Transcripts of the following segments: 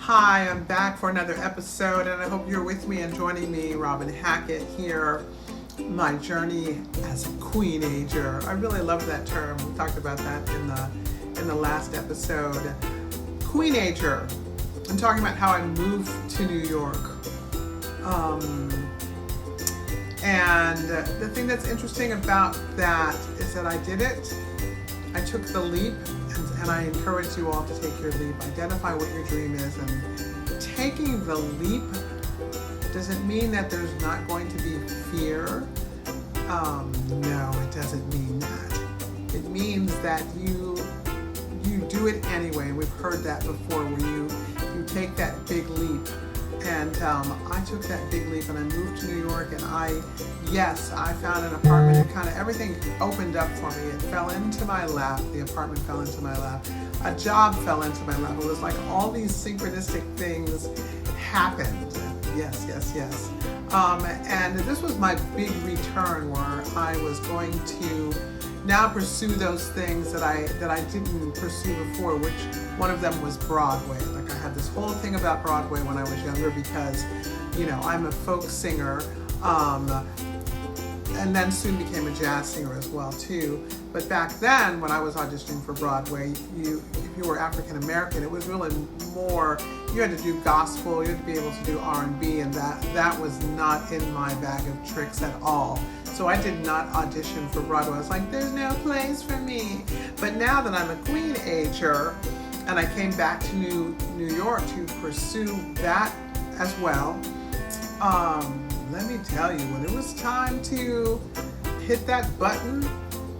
Hi, I'm back for another episode, and I hope you're with me and joining me, Robin Hackett, here. My journey as a queenager. I really love that term. We talked about that in the last episode. Queenager. I'm talking about how I moved to New York. And the thing that's interesting about that is that I did it. I took the leap, and I encourage you all to take your leap. Identify what your dream is, and taking the leap doesn't mean that there's not going to be fear. No, it doesn't mean that. It means that you do it anyway. We've heard that before, where you take that big leap. And I took that big leap and I moved to New York, and I found an apartment, and kind of everything opened up for me. It fell into my lap. The apartment fell into my lap. A job fell into my lap. It was like all these synchronistic things happened. Yes. And this was my big return, where I was going to now pursue those things that I didn't pursue before, which one of them was Broadway. Like, I had this whole thing about Broadway when I was younger because, I'm a folk singer, and then soon became a jazz singer as well too. But back then, when I was auditioning for Broadway, if you were African American, it was really more, you had to do gospel, you had to be able to do R&B, and that was not in my bag of tricks at all. So I did not audition for Broadway. I was like, there's no place for me. But now that I'm a queen-ager, and I came back to New York to pursue that as well, let me tell you, when it was time to hit that button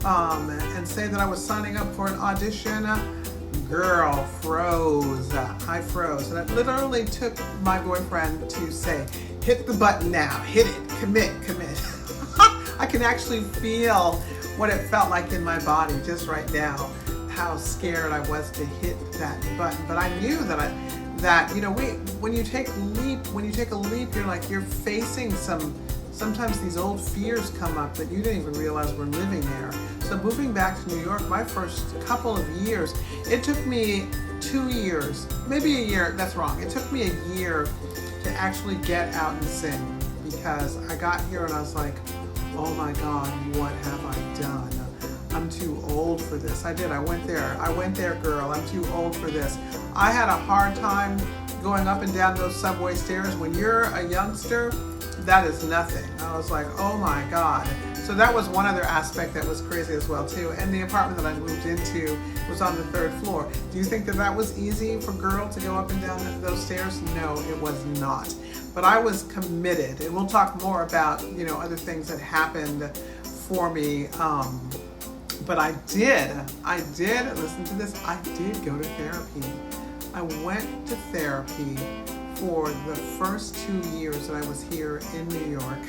and say that I was signing up for an audition, girl, froze. I froze. And it literally took my boyfriend to say, hit the button now, hit it, commit. I can actually feel what it felt like in my body just right now, how scared I was to hit that button. But I knew when you take a leap, you're facing sometimes these old fears come up that you didn't even realize were living there. So moving back to New York, my first couple of years, it took me 2 years, maybe a year, that's wrong. It took me a year to actually get out and sing, because I got here and I was like, oh my God, what have I done? I'm too old for this. I went there, girl. I'm too old for this. I had a hard time going up and down those subway stairs. When you're a youngster, that is nothing. I was like, oh my God. So that was one other aspect that was crazy as well too. And the apartment that I moved into was on the 3rd floor. Do you think that was easy for a girl to go up and down those stairs? No, it was not. But I was committed, and we'll talk more about other things that happened for me. But I did, listen to this, I did go to therapy. I went to therapy for the first 2 years that I was here in New York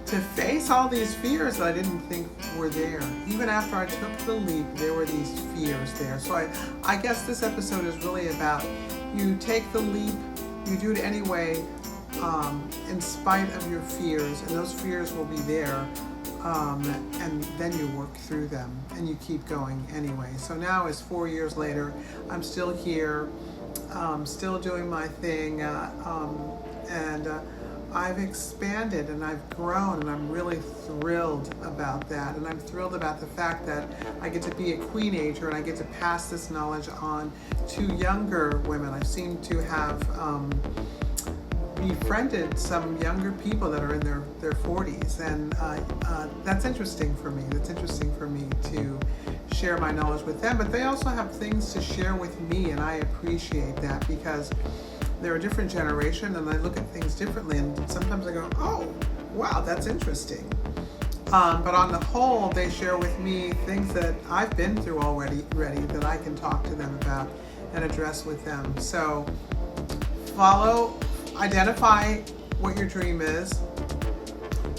to face all these fears that I didn't think were there. Even after I took the leap, there were these fears there. So I guess this episode is really about, you take the leap, you do it anyway, in spite of your fears, and those fears will be there. And then you work through them and you keep going anyway. So now, it's 4 years later, I'm still here, still doing my thing, and I've expanded and I've grown, and I'm really thrilled about that. And I'm thrilled about the fact that I get to be a queenager and I get to pass this knowledge on to younger women. I seem to have befriended some younger people that are in their 40s, and that's interesting for me. That's interesting for me to share my knowledge with them, but they also have things to share with me, and I appreciate that, because they're a different generation and I look at things differently, and sometimes I go, oh, wow, that's interesting. But on the whole, they share with me things that I've been through already that I can talk to them about and address with them. So identify what your dream is.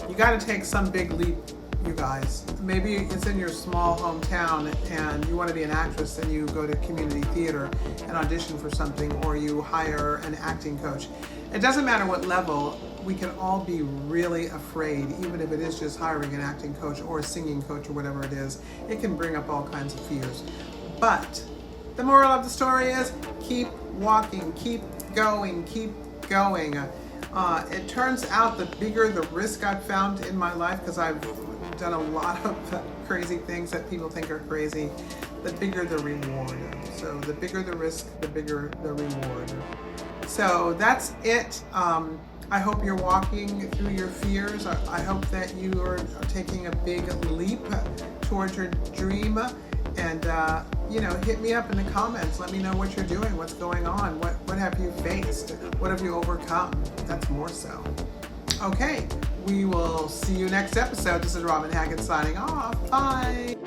You got to take some big leap, you guys. Maybe it's in your small hometown and you want to be an actress, and you go to community theater and audition for something, or you hire an acting coach. It doesn't matter what level. We can all be really afraid, even if it is just hiring an acting coach or a singing coach or whatever it is. It can bring up all kinds of fears. But the moral of the story is keep walking, keep going, keep going. It turns out the bigger the risk I've found in my life, because I've done a lot of crazy things that people think are crazy, the bigger the reward. So the bigger the risk, the bigger the reward. So that's it. I hope you're walking through your fears. I hope that you are taking a big leap towards your dream. And hit me up in the comments. Let me know what you're doing, what's going on, what have you faced, what have you overcome. That's more so. Okay, we will see you next episode. This is Robin Hackett signing off. Bye.